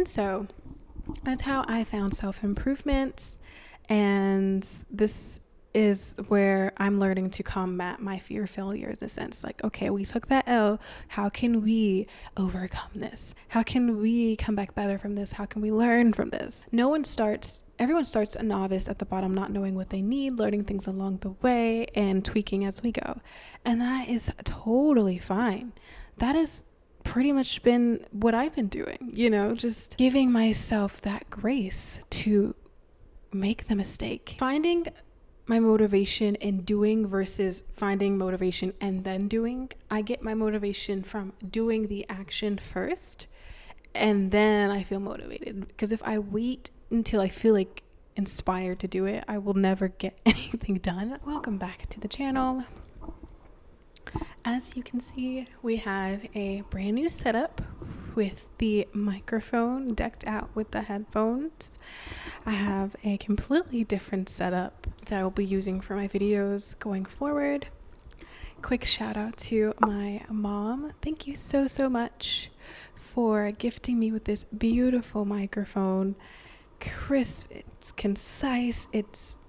And so that's how I found self-improvements. And this is where I'm learning to combat my fear of failure, in a sense. Like, okay, we took that L. How can we overcome this? How can we come back better from this? How can we learn from this? Everyone starts a novice at the bottom, not knowing what they need, learning things along the way, and tweaking as we go. And that is totally fine. That has pretty much been what I've been doing, just giving myself that grace to make the mistake. Finding my motivation in doing versus finding motivation and then doing. I get my motivation from doing the action first, and then I feel motivated. Because if I wait until I feel like inspired to do it, I will never get anything done. Welcome back to the channel. As you can see, we have a brand new setup with the microphone decked out with the headphones. I have a completely different setup that I will be using for my videos going forward. Quick shout out to my mom. Thank you so much for gifting me with this beautiful microphone. Crisp, it's concise, it's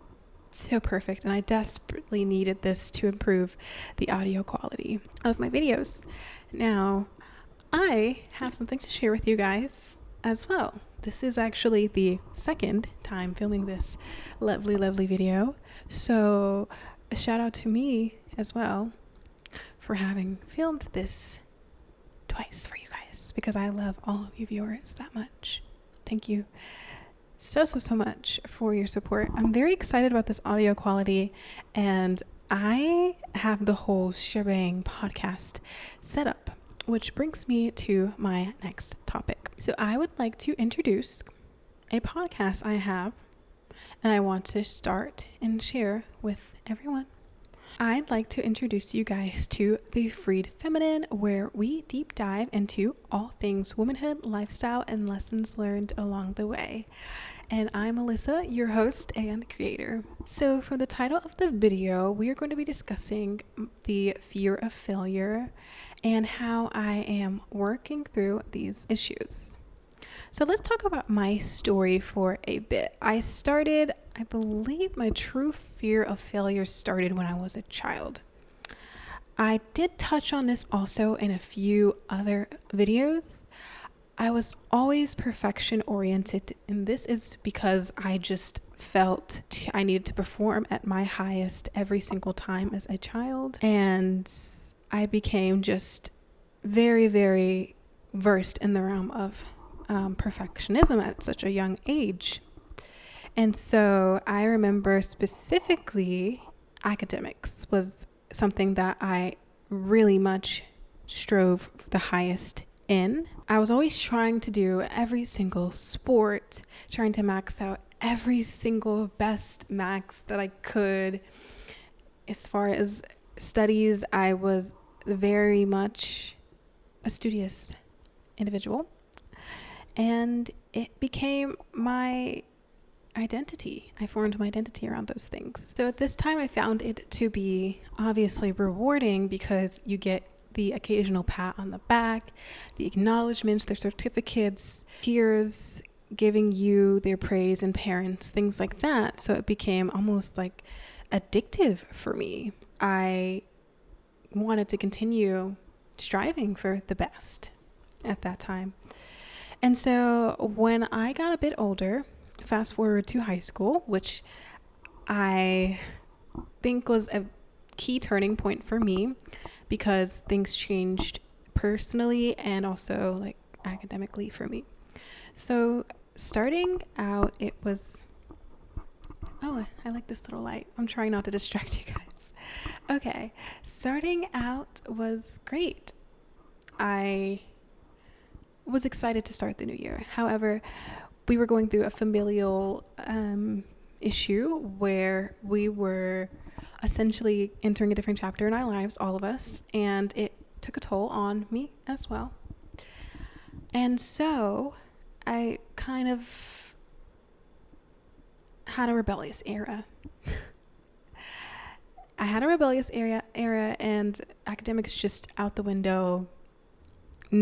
so perfect, and I desperately needed this to improve the audio quality of my videos. Now, I have something to share with you guys as well. This is actually the second time filming this lovely video. So a shout out to me as well for having filmed this twice for you guys, because I love all of you viewers that much. Thank you so much for your support. I'm very excited about this audio quality, and I have the whole shebang podcast set up, which brings me to my next topic. So I would like to introduce a podcast I have, and I want to start and share with everyone. I'd like to introduce you guys to The Freed Feminine, where we deep dive into all things womanhood, lifestyle, and lessons learned along the way. And I'm Alyssa, your host and creator. So for the title of the video, we are going to be discussing the fear of failure and how I am working through these issues. So let's talk about my story for a bit. I believe my true fear of failure started when I was a child. I did touch on this also in a few other videos. I was always perfection oriented, and this is because I just felt I needed to perform at my highest every single time as a child, and I became just very versed in the realm of perfectionism at such a young age. And so I remember specifically academics was something that I really much strove the highest in. I was always trying to do every single sport, trying to max out every single best max that I could. As far as studies, I was very much a studious individual, and it became my identity. I formed my identity around those things. So at this time, I found it to be obviously rewarding because you get the occasional pat on the back, the acknowledgments, their certificates, peers giving you their praise, and parents, things like that. So it became almost like addictive for me. I wanted to continue striving for the best at that time. And so when I got a bit older, fast forward to high school, which I think was a key turning point for me because things changed personally and also like academically for me. So starting out, it was, oh, I like this little light. I'm trying not to distract you guys. Okay, starting out was great. I was excited to start the new year. However, we were going through a familial issue where we were essentially entering a different chapter in our lives, all of us, and it took a toll on me as well. And so I kind of had a rebellious era. I had a rebellious era and academics just out the window,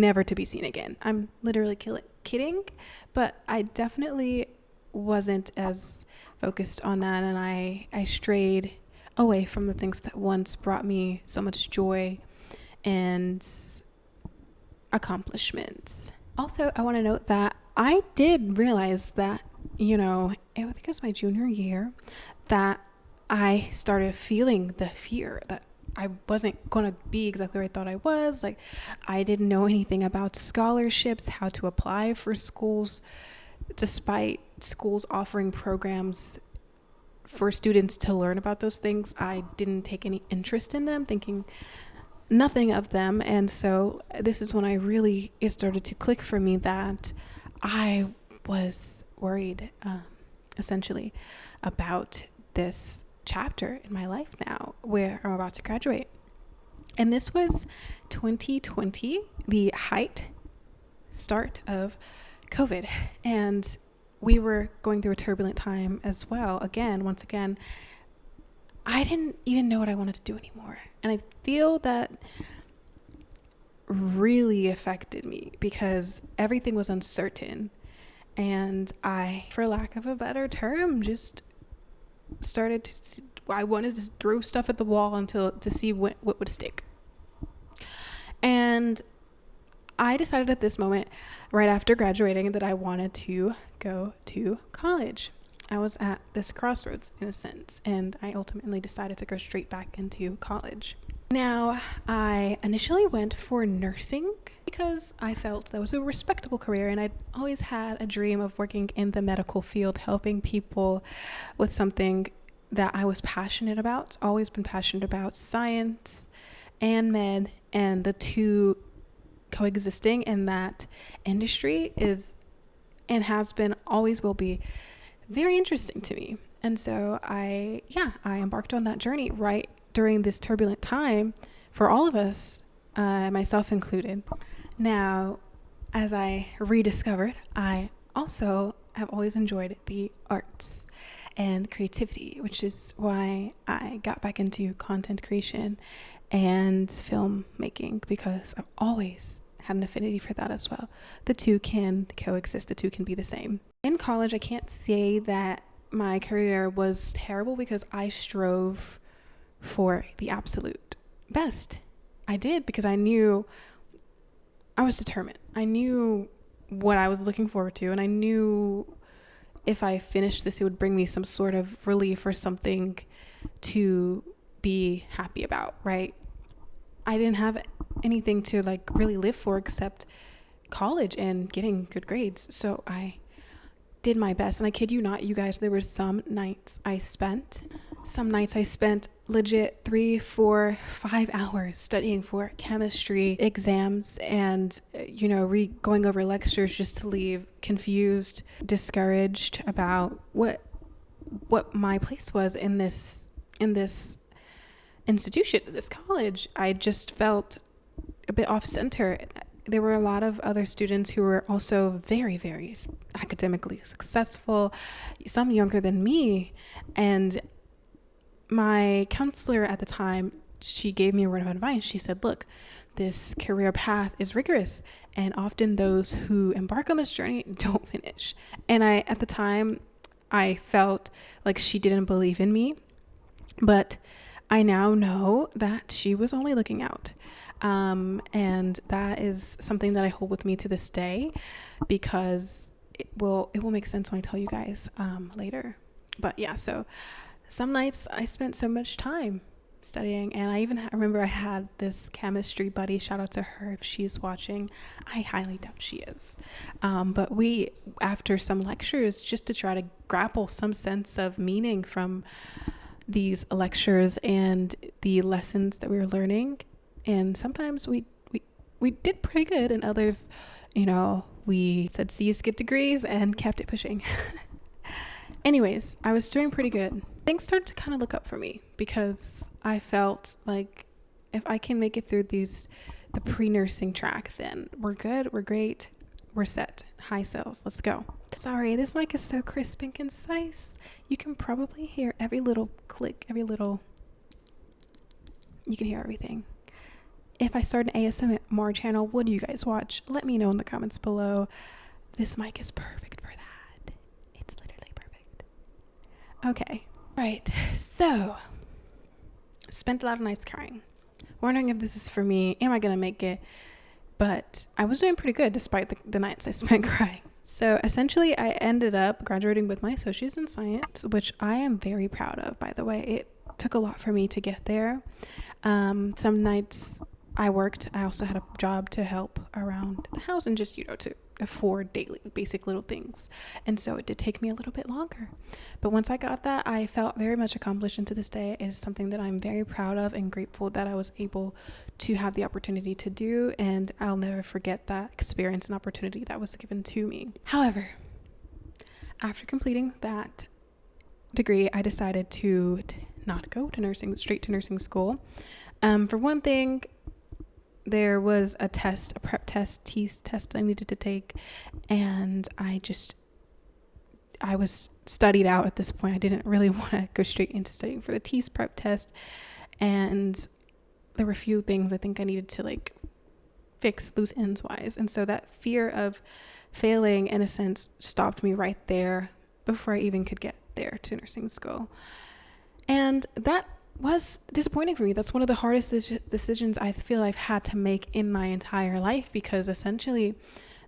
never to be seen again. I'm literally kidding, but I definitely wasn't as focused on that, and I strayed away from the things that once brought me so much joy and accomplishments. Also, I want to note that I did realize that, I think it was my junior year, that I started feeling the fear that I wasn't going to be exactly where I thought I was. Like, I didn't know anything about scholarships, how to apply for schools, despite schools offering programs for students to learn about those things. I didn't take any interest in them, thinking nothing of them. And so this is when it started to click for me that I was worried, essentially, about this chapter in my life now where I'm about to graduate. And this was 2020, the start of COVID. And we were going through a turbulent time as well. Once again, I didn't even know what I wanted to do anymore. And I feel that really affected me because everything was uncertain. And I, for lack of a better term, just started I wanted to throw stuff at the wall to see what would stick. And I decided at this moment, right after graduating, that I wanted to go to college. I was at this crossroads in a sense, and I ultimately decided to go straight back into college. Now, I initially went for nursing because I felt that was a respectable career, and I'd always had a dream of working in the medical field, helping people with something that I was passionate about. Always been passionate about science and med, and the two coexisting in that industry is and has been, always will be, very interesting to me. And so I embarked on that journey right during this turbulent time for all of us, myself included. Now, as I rediscovered, I also have always enjoyed the arts and creativity, which is why I got back into content creation and filmmaking, because I've always had an affinity for that as well. The two can coexist, the two can be the same. In college, I can't say that my career was terrible because I strove for the absolute best. I did, because I knew I was determined. I knew what I was looking forward to, and I knew if I finished this, it would bring me some sort of relief or something to be happy about, right? I didn't have anything to really live for except college and getting good grades. So I did my best. And I kid you not, you guys, there were some nights I spent legit 3, 4, 5 hours studying for chemistry exams and, going over lectures just to leave confused, discouraged about what my place was in this institution, this college. I just felt a bit off center. There were a lot of other students who were also very, very academically successful, some younger than me. And my counselor at the time, she gave me a word of advice. She said, look, this career path is rigorous, and often those who embark on this journey don't finish. And at the time, I felt like she didn't believe in me, but I now know that she was only looking out. And that is something that I hold with me to this day, because it will make sense when I tell you guys later. But yeah, so some nights I spent so much time studying, and I remember I had this chemistry buddy, shout out to her if she's watching. I highly doubt she is. But we, after some lectures, just to try to grapple some sense of meaning from these lectures and the lessons that we were learning, and sometimes we did pretty good, and others, we said C's get degrees and kept it pushing. Anyways, I was doing pretty good. Things started to kind of look up for me, because I felt like if I can make it through the pre-nursing track, then we're good, we're great, we're set. High sales, let's go. Sorry, this mic is so crisp and concise. You can probably hear every little click, you can hear everything. if I start an ASMR channel, what do you guys watch? Let me know in the comments below. This mic is perfect for that. It's literally perfect. Okay. Right. So, spent a lot of nights crying. Wondering if this is for me. Am I going to make it? But I was doing pretty good despite the nights I spent crying. So essentially, I ended up graduating with my associates in science, which I am very proud of, by the way. It took a lot for me to get there. Some nights I worked. I also had a job to help around the house and just, to afford daily basic little things. And so it did take me a little bit longer. But once I got that, I felt very much accomplished. And to this day, it is something that I'm very proud of and grateful that I was able to have the opportunity to do. And I'll never forget that experience and opportunity that was given to me. However, after completing that degree, I decided to not go to straight to nursing school. For one thing, there was a prep test, TEAS test that I needed to take, and I was studied out at this point. I didn't really want to go straight into studying for the TEAS prep test, and there were a few things I think I needed to fix loose ends wise, and so that fear of failing, in a sense, stopped me right there before I even could get there to nursing school, and that was disappointing for me. That's one of the hardest decisions I feel I've had to make in my entire life, because essentially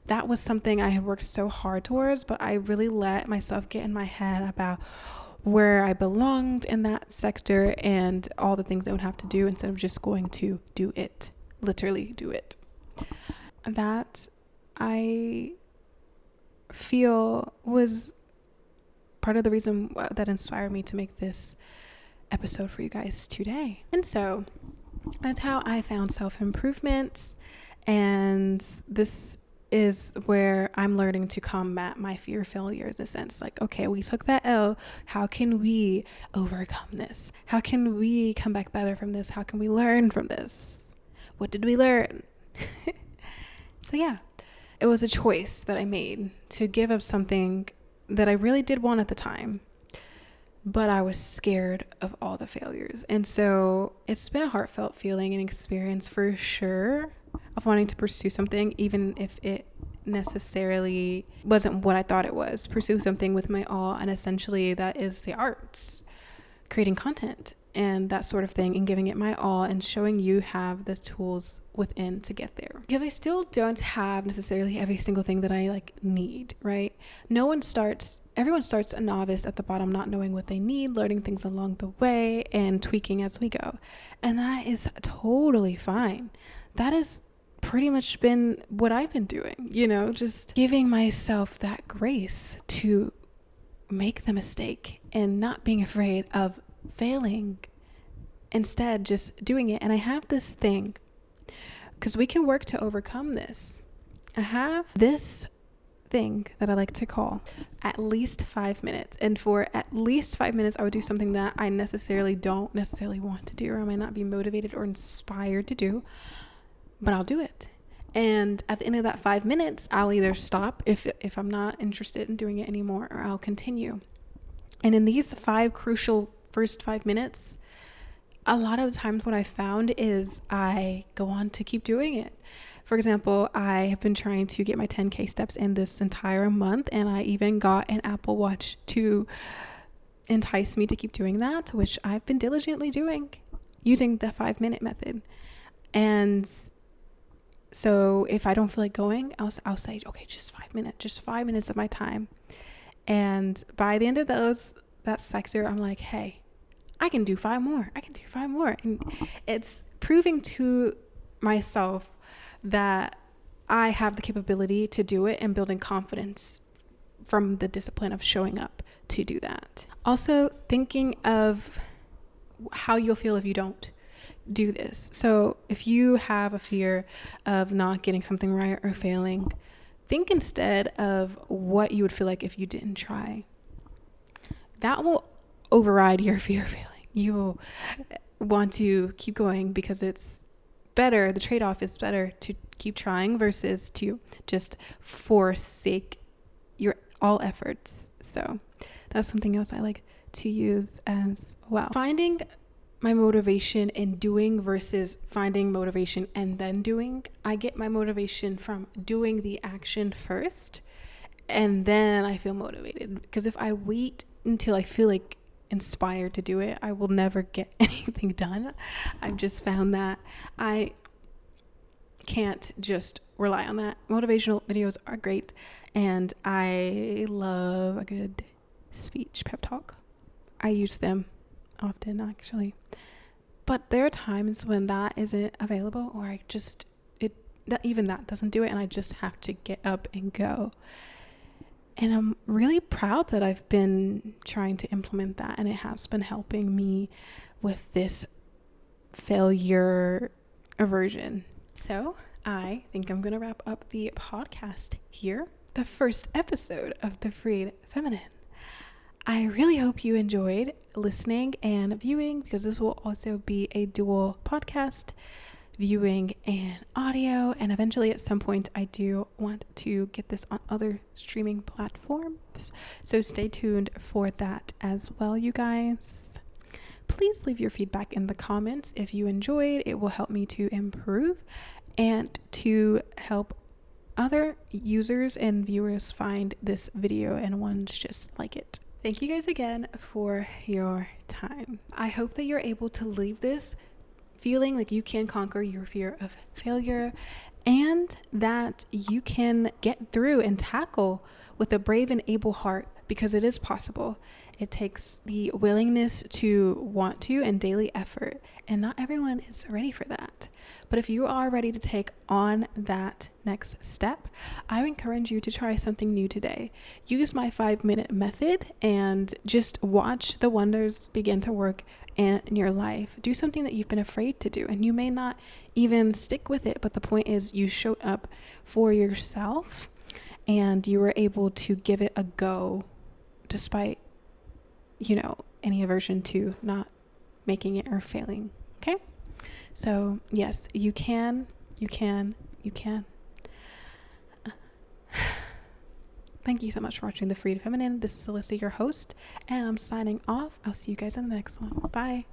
that was something I had worked so hard towards, but I really let myself get in my head about where I belonged in that sector and all the things I would have to do instead of just going to do it, literally do it. That I feel was part of the reason that inspired me to make this episode for you guys today. And so that's how I found self-improvement, and this is where I'm learning to combat my fear of failure, in a sense. Okay, we took that L, how can we overcome this? How can we come back better from this? How can we learn from this? What did we learn? So yeah, it was a choice that I made to give up something that I really did want at the time, but I was scared of all the failures. And so it's been a heartfelt feeling and experience for sure of wanting to pursue something, even if it necessarily wasn't what I thought it was. Pursue something with my all, and essentially that is the arts, creating content and that sort of thing, and giving it my all and showing you have the tools within to get there. Because I still don't have necessarily every single thing that I need, right? Everyone starts a novice at the bottom, not knowing what they need, learning things along the way and tweaking as we go. And that is totally fine. That has pretty much been what I've been doing, just giving myself that grace to make the mistake and not being afraid of failing, instead just doing it. And I have this thing, because we can work to overcome this. I have this thing that I like to call at least 5 minutes, and for at least 5 minutes I would do something that I don't necessarily want to do, or I might not be motivated or inspired to do, but I'll do it. And at the end of that 5 minutes, I'll either stop if I'm not interested in doing it anymore, or I'll continue. And in these 5 crucial first 5 minutes, a lot of the times what I found is I go on to keep doing it. For example, I have been trying to get my 10K steps in this entire month, and I even got an Apple Watch to entice me to keep doing that, which I've been diligently doing using the 5-minute method. And so if I don't feel like going, I'll say, okay, just 5 minutes of my time. And by the end of that sector, I'm like, hey, I can do 5 more. And it's proving to myself that I have the capability to do it, and building confidence from the discipline of showing up to do that. Also, thinking of how you'll feel if you don't do this. So if you have a fear of not getting something right or failing, think instead of what you would feel like if you didn't try. That will override your fear of failing. You will want to keep going because it's better. The trade-off is better to keep trying versus to just forsake your all efforts. So that's something else I like to use as well. Finding my motivation in doing versus finding motivation and then doing. I get my motivation from doing the action first, and then I feel motivated. Because if I wait until I feel like inspired to do it, I will never get anything done. I've just found that I can't just rely on that. Motivational videos are great, and I love a good speech pep talk. I use them often, actually, but there are times when that isn't available, or even that doesn't do it, and I just have to get up and go. And I'm really proud that I've been trying to implement that, and it has been helping me with this failure aversion. So I think I'm gonna wrap up the podcast here, the first episode of The Freed Feminine. I really hope you enjoyed listening and viewing, because this will also be a dual podcast, viewing and audio. And eventually at some point I do want to get this on other streaming platforms. So stay tuned for that as well, you guys. Please leave your feedback in the comments if you enjoyed. It will help me to improve and to help other users and viewers find this video and ones just like it. Thank you guys again for your time. I hope that you're able to leave this feeling like you can conquer your fear of failure, and that you can get through and tackle with a brave and able heart, because it is possible. It takes the willingness to want to and daily effort, and not everyone is ready for that. But if you are ready to take on that next step, I encourage you to try something new today. Use my 5-minute method and just watch the wonders begin to work in your life. Do something that you've been afraid to do, and you may not even stick with it, but the point is you showed up for yourself and you were able to give it a go despite, any aversion to not making it or failing. Okay? So yes, you can. Thank you so much for watching The Freed Feminine. This is Alyssa, your host, and I'm signing off. I'll see you guys in the next one. Bye.